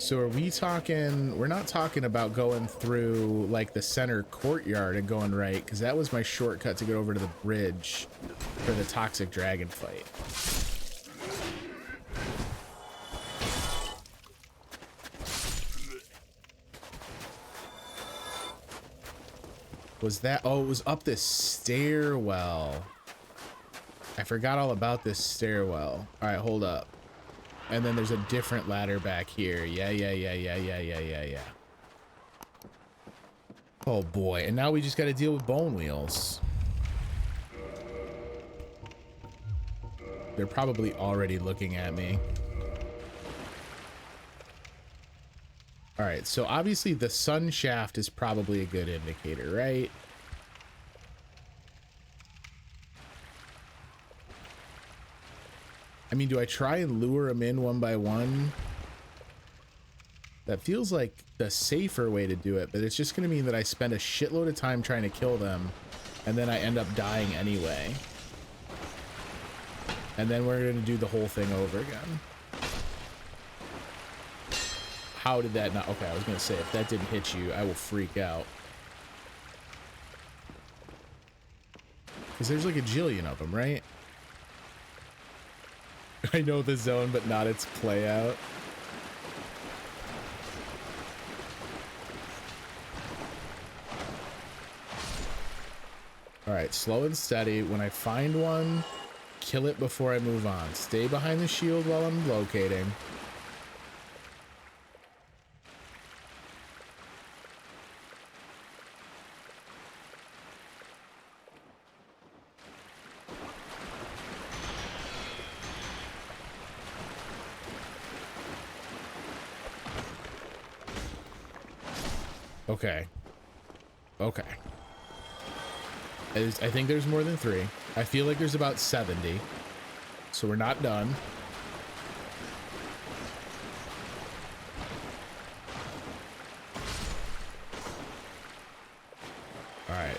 So are we talking, we're not talking about going through like the center courtyard and going right, because that was my shortcut to get over to the bridge for the toxic dragon fight. Was that, oh, it was up this stairwell. I forgot all about this stairwell. All right, hold up. And then there's a different ladder back here. Yeah. Oh boy, and now we just got to deal with bone wheels. They're probably already looking at me. All right, so obviously the sun shaft is probably a good indicator, right? I mean, do I try and lure them in one by one? That feels like the safer way to do it, but it's just going to mean that I spend a shitload of time trying to kill them, and then I end up dying anyway. And then we're going to do the whole thing over again. How did that not? Okay, I was going to say, if that didn't hit you, I will freak out. Because there's like a jillion of them, right? I know the zone, but not its play out. All right, slow and steady. When I find one, kill it before I move on. Stay behind the shield while I'm locating. Okay. Okay. I think there's more than 3. I feel like there's about 70. So we're not done. All right.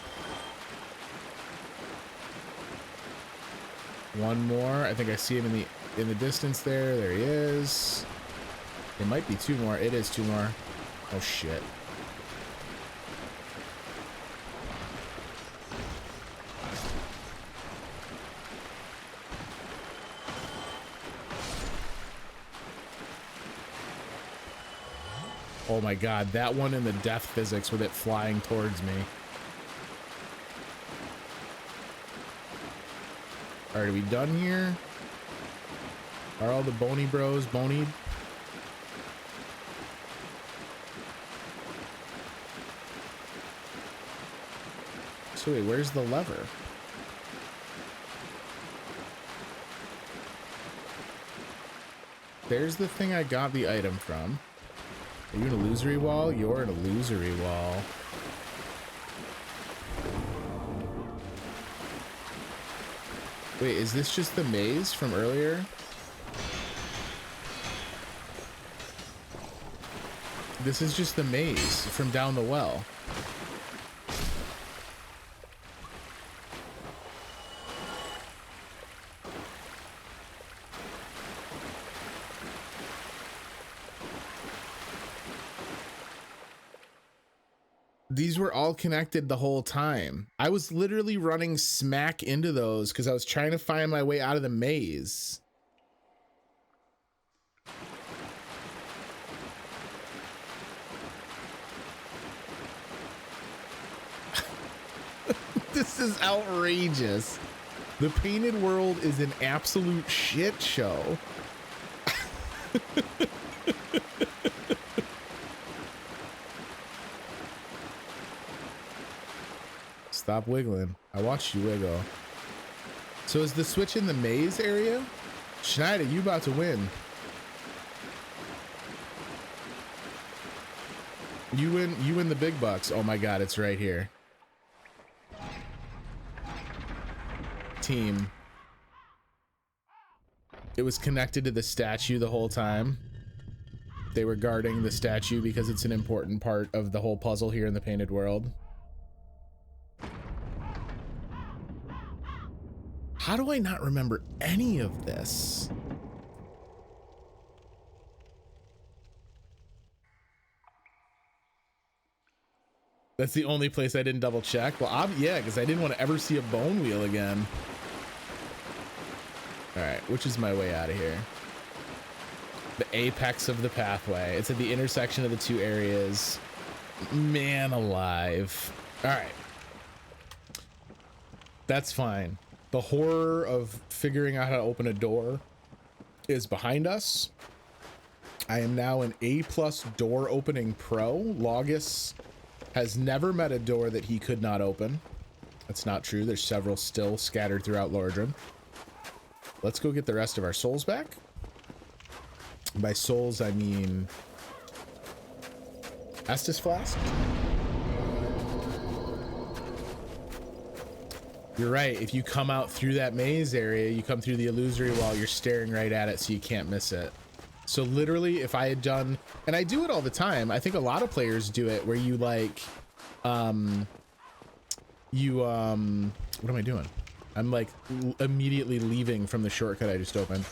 One more. I think I see him in the distance there. There he is. It might be 2 more. It is 2 more. Oh shit. Oh my god, that one in the death physics with it flying towards me. Alright, are we done here? Are all the bony bros bonied? So wait, where's the lever? There's the thing I got the item from. Are you in a illusory wall? You're in a illusory wall. Wait, is this just the maze from earlier? This is just the maze from down the well. These were all connected the whole time. I was literally running smack into those because I was trying to find my way out of the maze. This is outrageous. The painted world is an absolute shit show. Stop wiggling. I watched you wiggle. So is the switch in the maze area? Schneider, you about to win. You win the big bucks. Oh my god, it's right here. Team. It was connected to the statue the whole time. They were guarding the statue because it's an important part of the whole puzzle here in the painted world. How do I not remember any of this? That's the only place I didn't double check. Well, yeah, because I didn't want to ever see a bone wheel again. All right, which is my way out of here? The apex of the pathway. It's at the intersection of the two areas. Man alive. All right. That's fine. The horror of figuring out how to open a door is behind us. I am now an A+ door opening pro. Logus has never met a door that he could not open. That's not true. There's several still scattered throughout Lordran. Let's go get the rest of our souls back. By souls, I mean Estus Flask. You're right. If you come out through that maze area, you come through the illusory wall, you're staring right at it, so you can't miss it. So literally, if I had done, and I do it all the time, I think a lot of players do it, where you like, what am I doing? I'm like immediately leaving from the shortcut I just opened.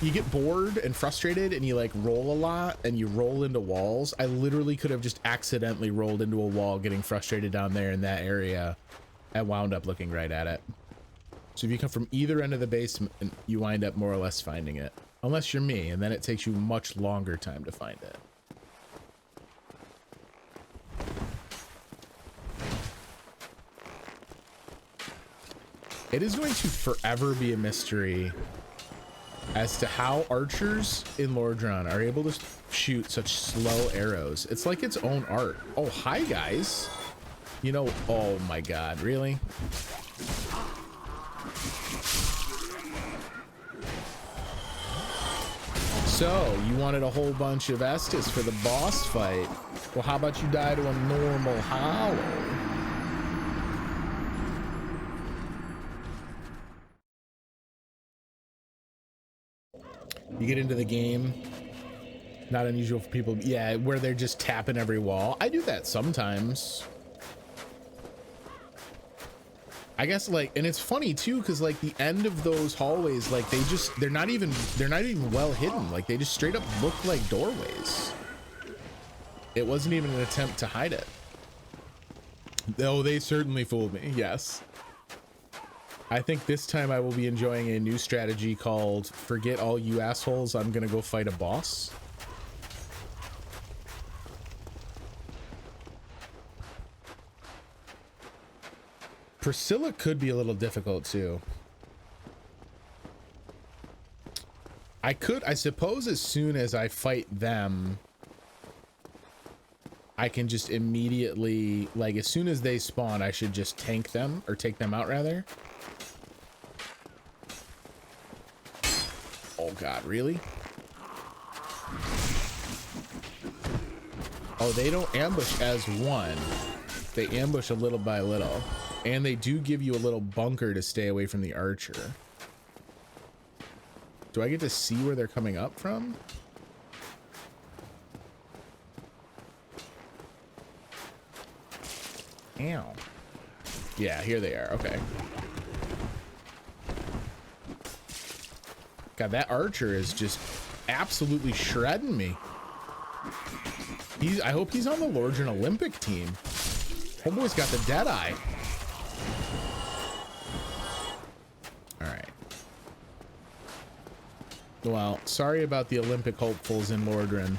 You get bored and frustrated and you like roll a lot and you roll into walls. I literally could have just accidentally rolled into a wall, getting frustrated down there in that area, and wound up looking right at it. So if you come from either end of the basement, you wind up more or less finding it. Unless you're me, and then it takes you much longer time to find it. It is going to forever be a mystery as to how archers in Lordran are able to shoot such slow arrows. It's like its own art. Oh, hi guys. You know, oh my God, really? So, you wanted a whole bunch of Estus for the boss fight. Well, how about you die to a normal hollow? You get into the game, not unusual for people, yeah, where they're just tapping every wall. I do that sometimes. I guess, like, and it's funny too, because like the end of those hallways, like they're not even well hidden. Like they just straight up look like doorways. It wasn't even an attempt to hide it. Though they certainly fooled me, yes. I think this time I will be enjoying a new strategy called forget all you assholes, I'm gonna go fight a boss. Priscilla could be a little difficult too. I suppose as soon as I fight them, I can just immediately, like as soon as they spawn, I should just tank them, or take them out rather. Oh God, really? Oh, they don't ambush as one. They ambush a little by little. And they do give you a little bunker to stay away from the archer. Do I get to see where they're coming up from? Ow. Yeah, here they are. Okay. God, that archer is just absolutely shredding me. I hope he's on the Lordran Olympic team. Homeboy's got the dead eye. Well, sorry about the Olympic hopefuls in Lordran.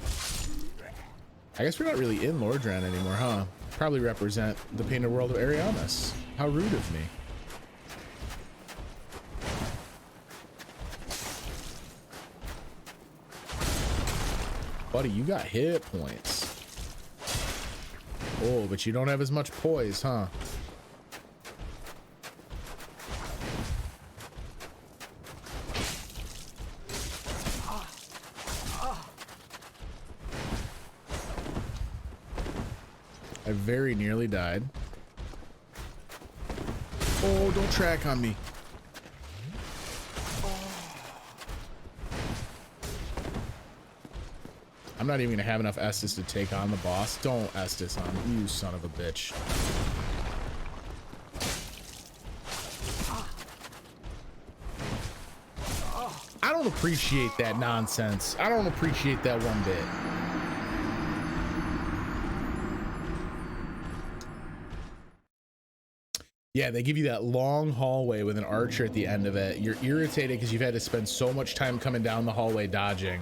I guess we're not really in Lordran anymore, huh? Probably represent the painted world of Ariamis. How rude of me. Buddy, you got hit points. Oh, but you don't have as much poise, huh? I very nearly died. Oh, don't track on me. I'm not even gonna have enough Estus to take on the boss. Don't Estus on me, you son of a bitch. I don't appreciate that nonsense. I don't appreciate that one bit. Yeah, they give you that long hallway with an archer at the end of it. You're irritated because you've had to spend so much time coming down the hallway dodging.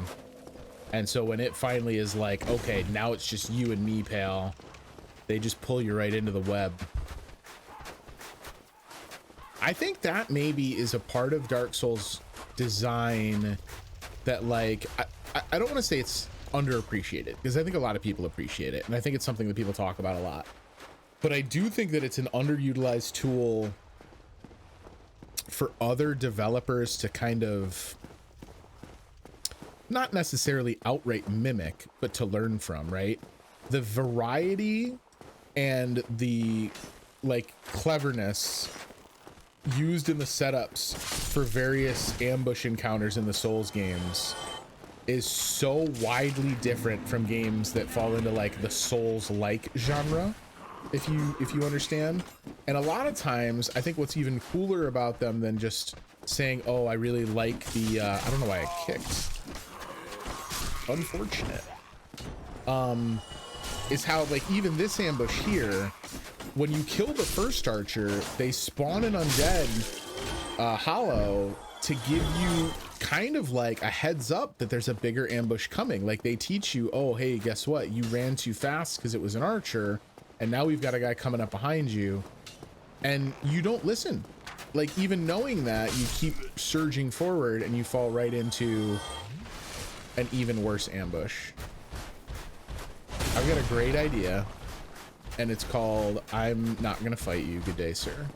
And so when it finally is like, okay, now it's just you and me, pal, they just pull you right into the web. I think that maybe is a part of Dark Souls design that, like, I don't want to say it's underappreciated, because I think a lot of people appreciate it, and I think it's something that people talk about a lot. But I do think that it's an underutilized tool for other developers to kind of not necessarily outright mimic, but to learn from, right? The variety and the, like, cleverness used in the setups for various ambush encounters in the Souls games is so widely different from games that fall into, like, the Souls-like genre, if you understand. And a lot of times I think what's even cooler about them than just saying, oh, I really like the I don't know why I kicked, unfortunate, is how, like, even this ambush here, when you kill the first archer, they spawn an undead hollow to give you kind of like a heads up that there's a bigger ambush coming. Like, they teach you, oh, hey, guess what? You ran too fast because it was an archer, and now we've got a guy coming up behind you, and you don't listen. Like, even knowing that, you keep surging forward and you fall right into an even worse ambush. I've got a great idea, and it's called I'm Not Gonna Fight You. Good day, sir.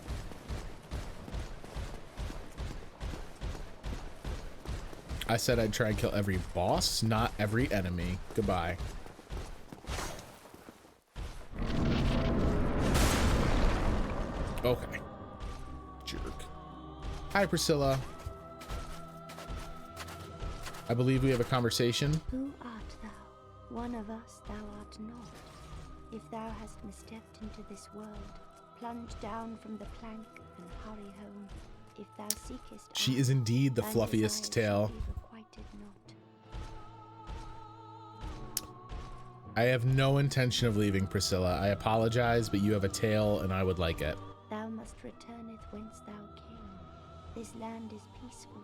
I said I'd try and kill every boss, not every enemy. Goodbye. Okay. Jerk. Hi, Priscilla. I believe we have a conversation. Who art thou? One of us thou art not. If thou hast misstepped into this world, plunge down from the plank and hurry home. If thou seekest, she is indeed the fluffiest tail. I have no intention of leaving, Priscilla. I apologize, but you have a tail and I would like it. Thou must returneth whence thou came. This land is peaceful,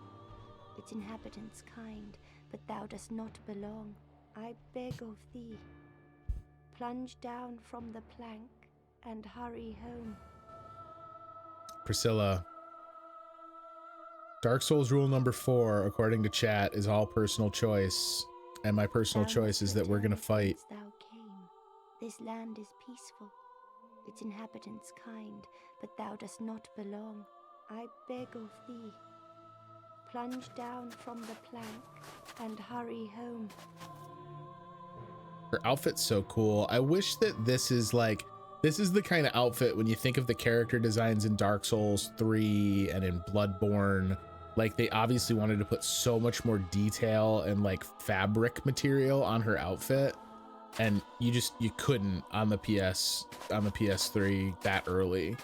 its inhabitants kind, but thou dost not belong. I beg of thee, plunge down from the plank and hurry home. Priscilla, Dark Souls rule number 4, according to chat, is all personal choice. And my personal choice is that we're gonna fight. Thou came. This land is peaceful, its inhabitants kind, but thou dost not belong. I beg of thee, plunge down from the plank and hurry home. Her outfit's so cool. I wish that this is like, this is the kind of outfit when you think of the character designs in Dark Souls 3 and in Bloodborne, like they obviously wanted to put so much more detail and like fabric material on her outfit, and you couldn't on the PS3 that early.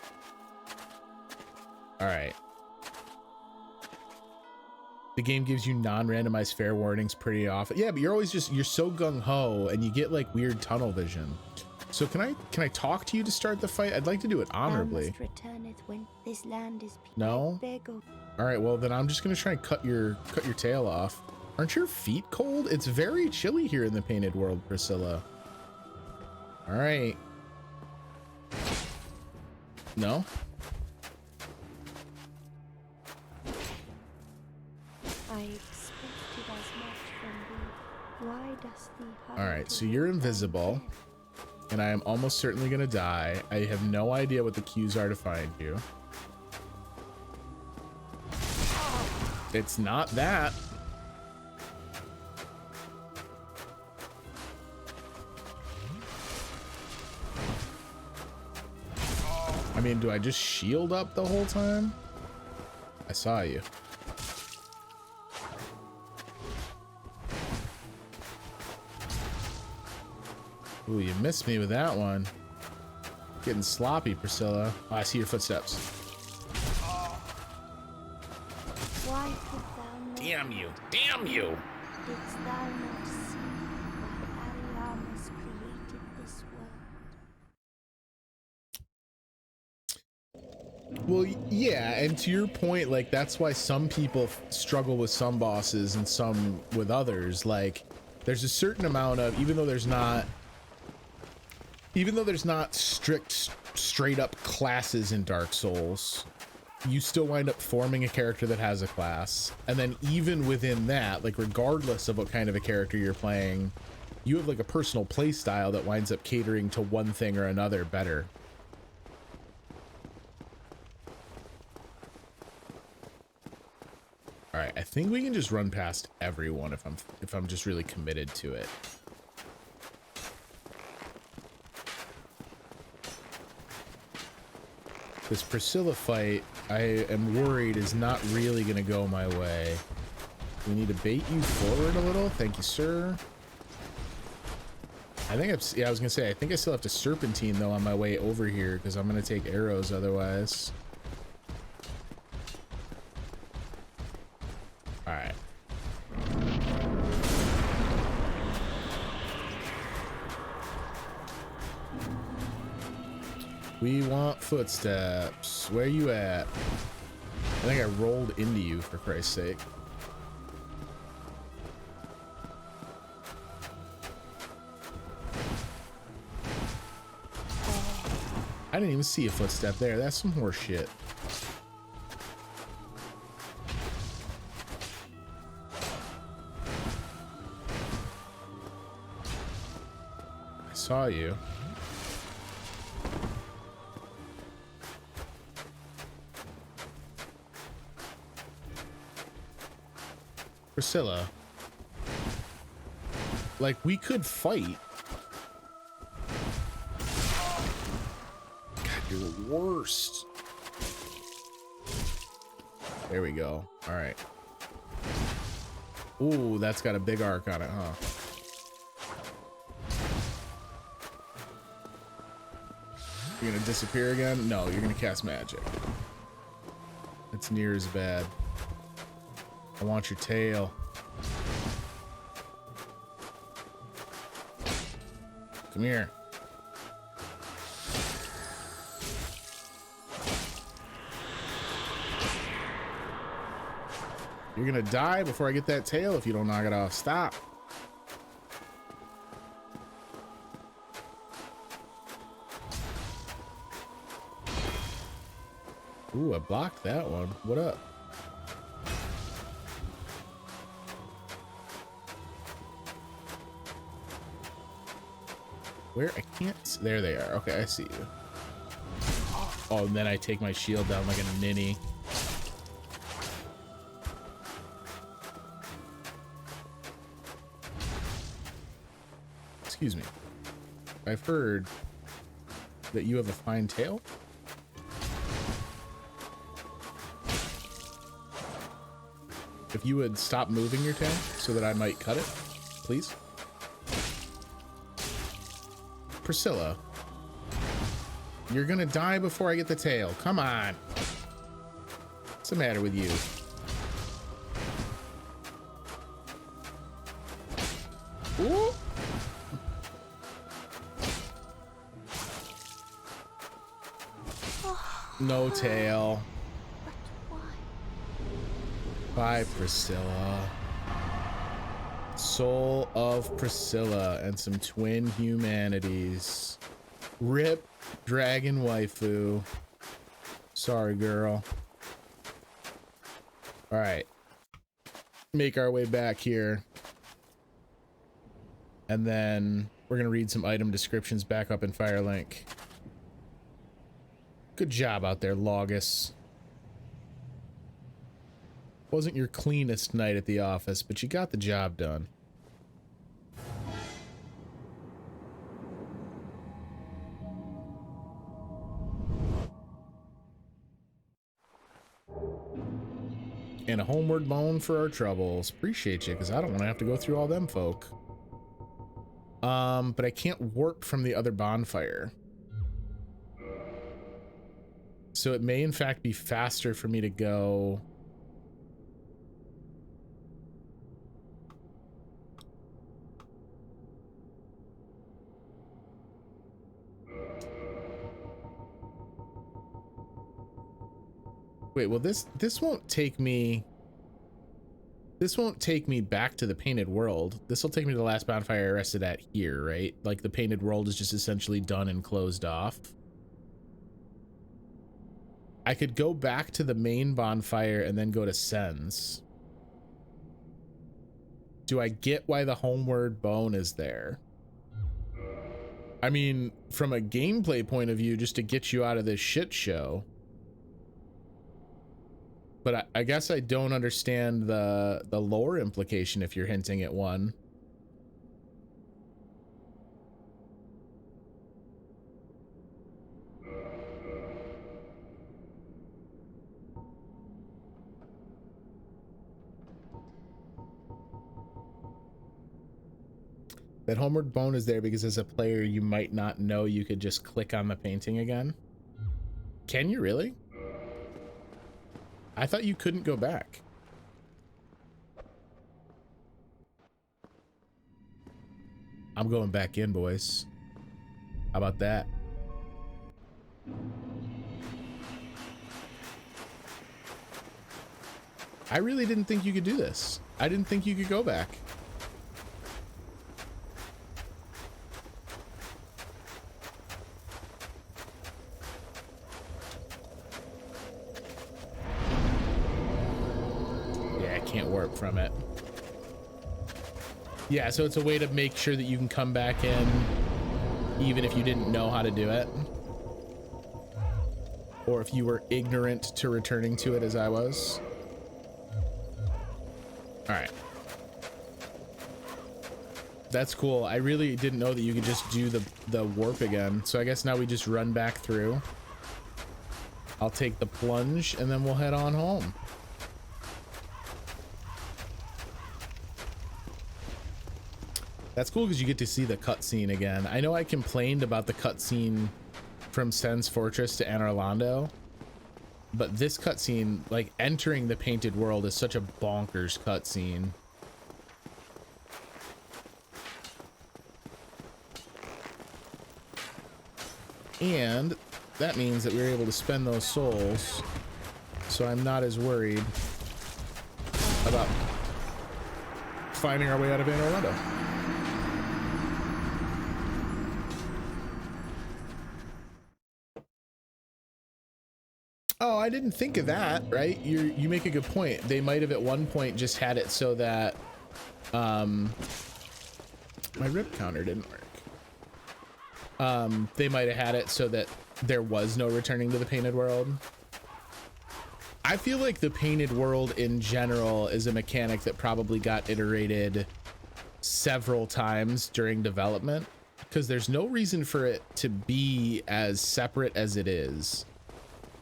All right. The game gives you non-randomized fair warnings pretty often. Yeah, but you're always you're so gung-ho and you get like weird tunnel vision. So can I talk to you to start the fight? I'd like to do it honorably. Thou must returneth when this land is peaceful. No? All right, well then I'm just gonna try and cut your tail off. Aren't your feet cold? It's very chilly here in the painted world, Priscilla. All right. No? I expected as much from thee. Why dost thee hurry? All right, so you're invisible, and I am almost certainly gonna die. I have no idea what the cues are to find you. It's not that. I mean, do I just shield up the whole time? I saw you. Ooh, you missed me with that one. Getting sloppy, Priscilla. Oh, I see your footsteps. Why could thou not? Damn you! Damn you! Didst thou not see why Ariamus created this Well, yeah, and to your point, like that's why some people struggle with some bosses and some with others. Like there's a certain amount of, even though there's not strict straight up classes in Dark Souls, you still wind up forming a character that has a class. And then even within that, like regardless of what kind of a character you're playing, you have like a personal play style that winds up catering to one thing or another better. All right, I think we can just run past everyone if I'm just really committed to it. This Priscilla fight, I am worried, is not really going to go my way. We need to bait you forward a little. Thank you, sir. I think yeah, I was going to say, I think I still have to serpentine, though, on my way over here, because I'm going to take arrows otherwise. All right. We want footsteps. Where you at? I think I rolled into you, for Christ's sake. I didn't even see a footstep there. That's some horse shit. I saw you. Priscilla. Like, we could fight. God, you're the worst. There we go. All right. Ooh, that's got a big arc on it, huh? You're gonna disappear again? No, you're gonna cast magic. It's near as bad. I want your tail. Come here. You're gonna die before I get that tail if you don't knock it off. Stop. Ooh, I blocked that one. What up? Where? I can't. There they are. Okay, I see you. Oh, and then I take my shield down like a ninny. Excuse me. I've heard that you have a fine tail. If you would stop moving your tail so that I might cut it, please. Priscilla, you're gonna die before I get the tail. Come on. What's the matter with you? Ooh. No tail. But Bye, why? Priscilla. Soul of Priscilla and some twin humanities. Rip dragon waifu. Sorry, girl. All right. Make our way back here. And then we're going to read some item descriptions back up in Firelink. Good job out there, Logus. Wasn't your cleanest night at the office, but you got the job done. And a homeward bone for our troubles. Appreciate you, because I don't want to have to go through all them folk. But I can't warp from the other bonfire. So it may in fact be faster for me to go... Wait, well this won't take me. This won't take me back to the painted world. This will take me to the last bonfire I rested at here, right? Like the painted world is just essentially done and closed off. I could go back to the main bonfire and then go to Sen's. Do I get why the homeward bone is there? I mean, from a gameplay point of view, just to get you out of this shit show. But I guess I don't understand the lore implication if you're hinting at one. That homeward bone is there because as a player, you might not know you could just click on the painting again. Can you really? I thought you couldn't go back. I'm going back in, boys. How about that? I really didn't think you could do this. I didn't think you could go back. Can't warp from it. Yeah, so it's a way to make sure that you can come back in even if you didn't know how to do it, or if you were ignorant to returning to it as I was. All right, that's cool. I really didn't know that you could just do the warp again, so I guess now we just run back through. I'll take the plunge and then we'll head on home. That's cool because you get to see the cutscene again. I know I complained about the cutscene from Sen's Fortress to Anor Londo, but this cutscene, like entering the painted world, is such a bonkers cutscene. And that means that we were able to spend those souls, so I'm not as worried about finding our way out of Anor Londo. Oh, I didn't think of that, right? You make a good point. They might have at one point just had it so that my rip counter didn't work. They might have had it so that there was no returning to the painted world. I feel like the painted world in general is a mechanic that probably got iterated several times during development, because there's no reason for it to be as separate as it is.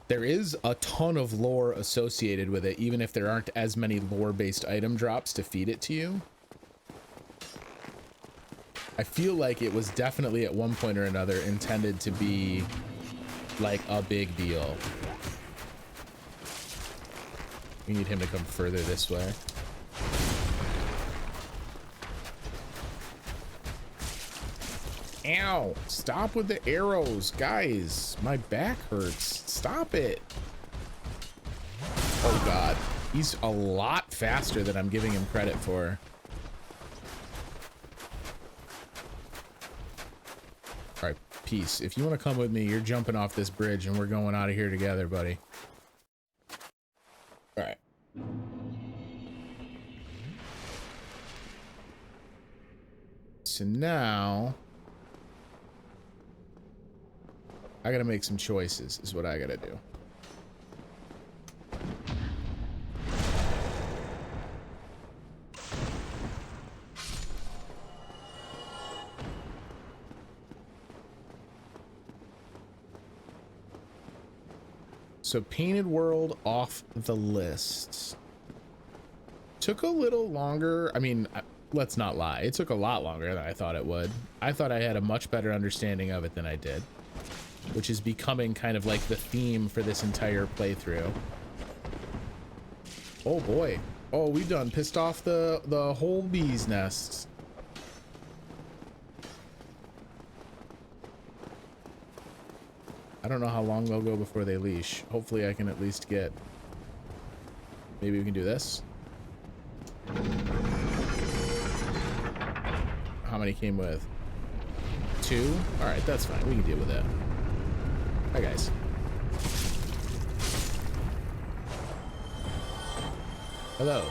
There is a ton of lore associated with it, even if there aren't as many lore-based item drops to feed it to you. I feel like it was definitely at one point or another intended to be like a big deal. We need him to come further this way. Ow! Stop with the arrows, guys. My back hurts. Stop it. Oh god. He's a lot faster than I'm giving him credit for. Alright, peace. If you want to come with me, you're jumping off this bridge and we're going out of here together, buddy. Alright. So now I gotta make some choices, is what I gotta do. So painted world off the list. Took a little longer. I mean, let's not lie. It took a lot longer than I thought it would. I thought I had a much better understanding of it than I did, which is becoming kind of like the theme for this entire playthrough. Oh boy. Oh, we done pissed off the whole bee's nest. I don't know how long they'll go before they leash. Hopefully I can at least get Maybe we can do this. How many came with? 2? All right, that's fine. We can deal with that. Hi, guys. Hello.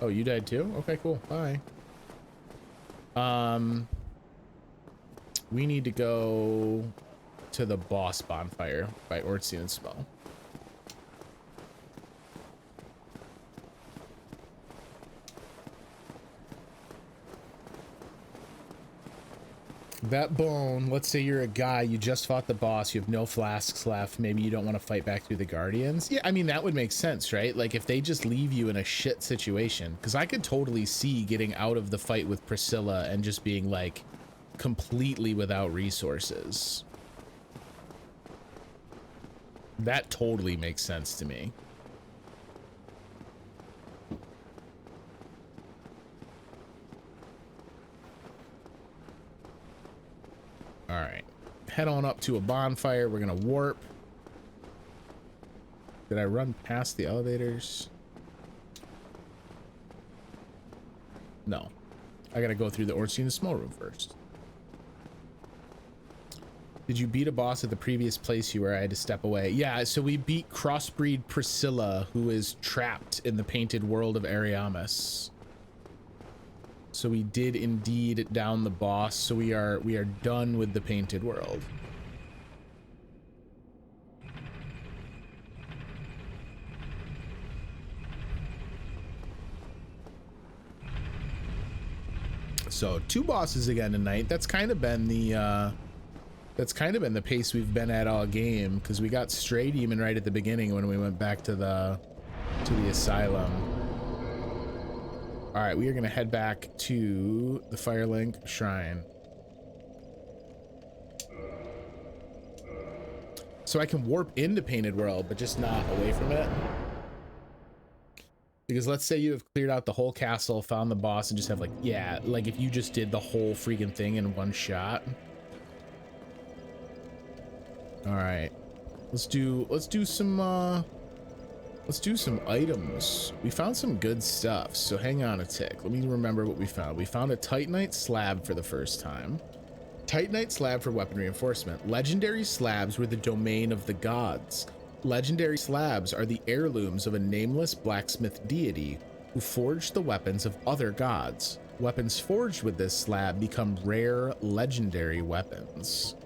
Oh, you died too? Okay, cool. Bye. We need to go to the boss bonfire by Ortsi and Smell. That bone, let's say you're a guy, you just fought the boss, you have no flasks left, maybe you don't want to fight back through the Guardians. Yeah, I mean, that would make sense, right? Like, if they just leave you in a shit situation, because I could totally see getting out of the fight with Priscilla and just being, like, completely without resources. That totally makes sense to me. All right, head on up to a bonfire. We're gonna warp. Did I run past the elevators? No, I gotta go through the Ortsi small room first. Did you beat a boss at the previous place you were? I had to step away. Yeah, so we beat crossbreed Priscilla, who is trapped in the painted world of Ariamis. So we did indeed down the boss. So we are done with the painted world. So 2 bosses again tonight. That's kind of been the pace we've been at all game, because we got Stray Demon right at the beginning when we went back to the asylum. All right, we are going to head back to the Firelink Shrine. So I can warp into Painted World, but just not away from it. Because let's say you have cleared out the whole castle, found the boss, and just have like, yeah, like if you just did the whole freaking thing in one shot. All right, let's do some items. We found some good stuff, so hang on a tick. Let me remember what we found. We found a Titanite slab for the first time. Titanite slab for weapon reinforcement. Legendary slabs were the domain of the gods. Legendary slabs are the heirlooms of a nameless blacksmith deity who forged the weapons of other gods. Weapons forged with this slab become rare legendary weapons.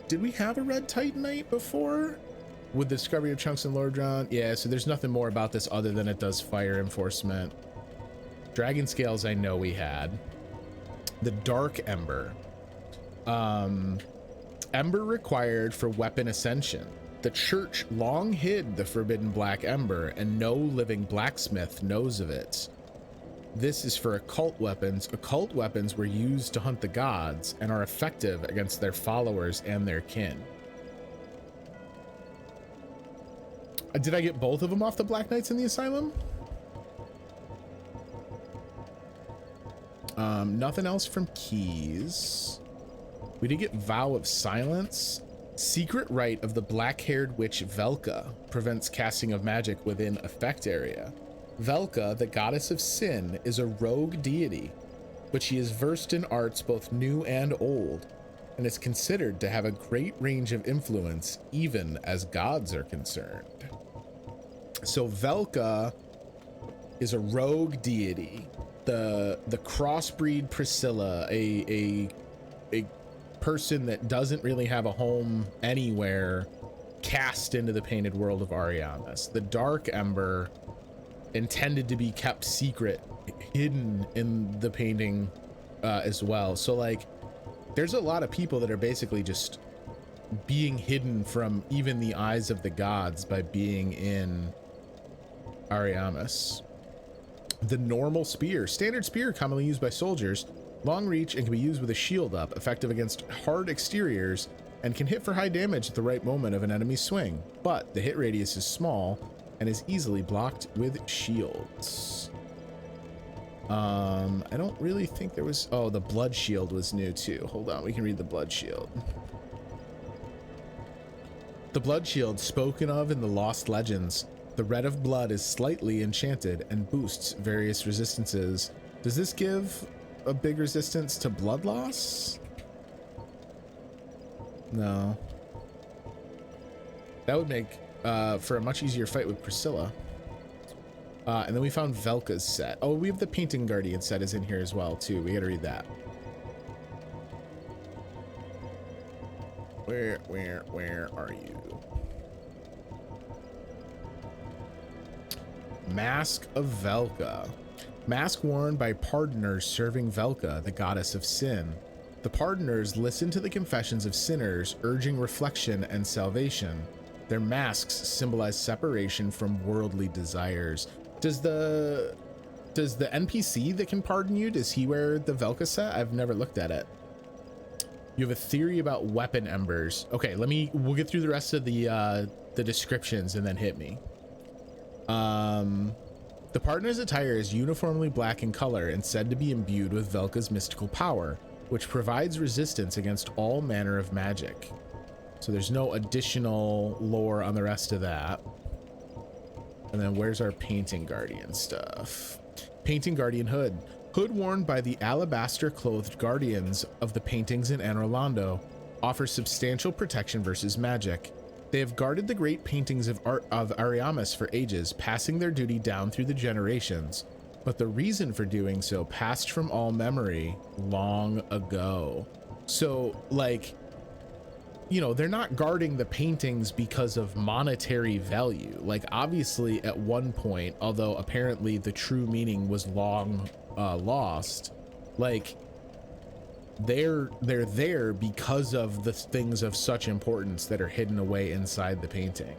Did we have a red Titanite before? With the discovery of chunks in Lordron? Yeah, so there's nothing more about this other than it does fire enforcement. Dragon scales I know we had. The Dark Ember. Ember required for weapon ascension. The church long hid the forbidden black ember, and no living blacksmith knows of it. This is for occult weapons. Occult weapons were used to hunt the gods and are effective against their followers and their kin. Did I get both of them off the Black Knights in the Asylum? Nothing else from Keys. We did get Vow of Silence. Secret rite of the black-haired witch Velka prevents casting of magic within effect area. Velka, the goddess of sin, is a rogue deity, but she is versed in arts both new and old, and is considered to have a great range of influence even as gods are concerned. So Velka is a rogue deity. The crossbreed Priscilla, a person that doesn't really have a home anywhere, cast into the painted world of Ariamis. The Dark Ember, intended to be kept secret, hidden in the painting as well. So like there's a lot of people that are basically just being hidden from even the eyes of the gods by being in Ariamis. The normal spear, standard spear commonly used by soldiers, long reach and can be used with a shield up, effective against hard exteriors, and can hit for high damage at the right moment of an enemy's swing, but the hit radius is small and is easily blocked with shields. I don't really think there was, oh, the blood shield was new too. Hold on, we can read the blood shield. The blood shield spoken of in the lost legends. The red of blood is slightly enchanted and boosts various resistances. Does this give a big resistance to blood loss? No. That would make for a much easier fight with Priscilla. And then we found Velka's set. Oh, we have the Painting Guardian set is in here as well too. We gotta read that. Where are you? Mask of Velka. Mask worn by pardoners serving Velka, the goddess of sin. The pardoners listen to the confessions of sinners, urging reflection and salvation. Their masks symbolize separation from worldly desires. Does the NPC that can pardon you, does he wear the Velka set? I've never looked at it. You have a theory about weapon embers. Okay, we'll get through the rest of the descriptions and then hit me. The partner's attire is uniformly black in color and said to be imbued with Velka's mystical power, which provides resistance against all manner of magic. So there's no additional lore on the rest of that. And then where's our Painting Guardian stuff? Painting Guardian hood. Hood worn by the alabaster-clothed guardians of the paintings in Anor Londo offers substantial protection versus magic. They have guarded the great paintings of Ariamis for ages, passing their duty down through the generations. But the reason for doing so passed from all memory long ago. So, like, you know, they're not guarding the paintings because of monetary value. Like, obviously, at one point, although apparently the true meaning was long lost, like, they're there because of the things of such importance that are hidden away inside the painting.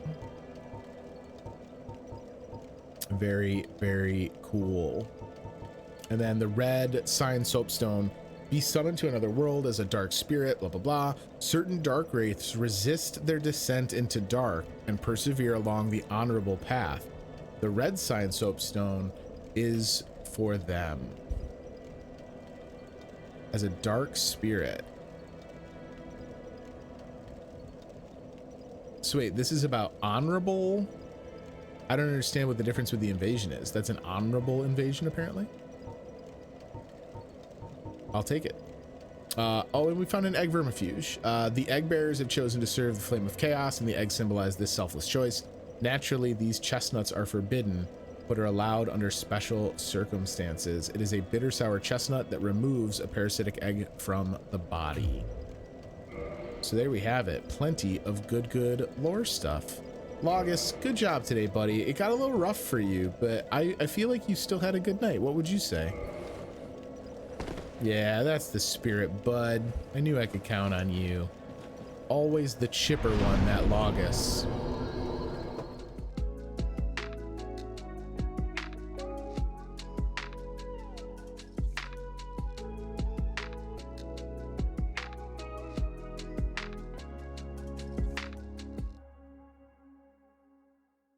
Very, very cool. And then the red sign soapstone. Be summoned to another world as a dark spirit, blah, blah, blah. Certain dark wraiths resist their descent into dark and persevere along the honorable path. The red sign soapstone is for them. As a dark spirit. So wait, this is about honorable? I don't understand what the difference with the invasion is. That's an honorable invasion, apparently. I'll take it. Oh, and we found an egg vermifuge. The egg bearers have chosen to serve the flame of chaos, and the eggs symbolize this selfless choice. Naturally, these chestnuts are forbidden, but are allowed under special circumstances. It is a bitter sour chestnut that removes a parasitic egg from the body. So there we have it. Plenty of good lore stuff. Logus, good job today, buddy. It got a little rough for you, but I feel like you still had a good night. What would you say? Yeah, that's the spirit, bud. I knew I could count on you. Always the chipper one, that Logus.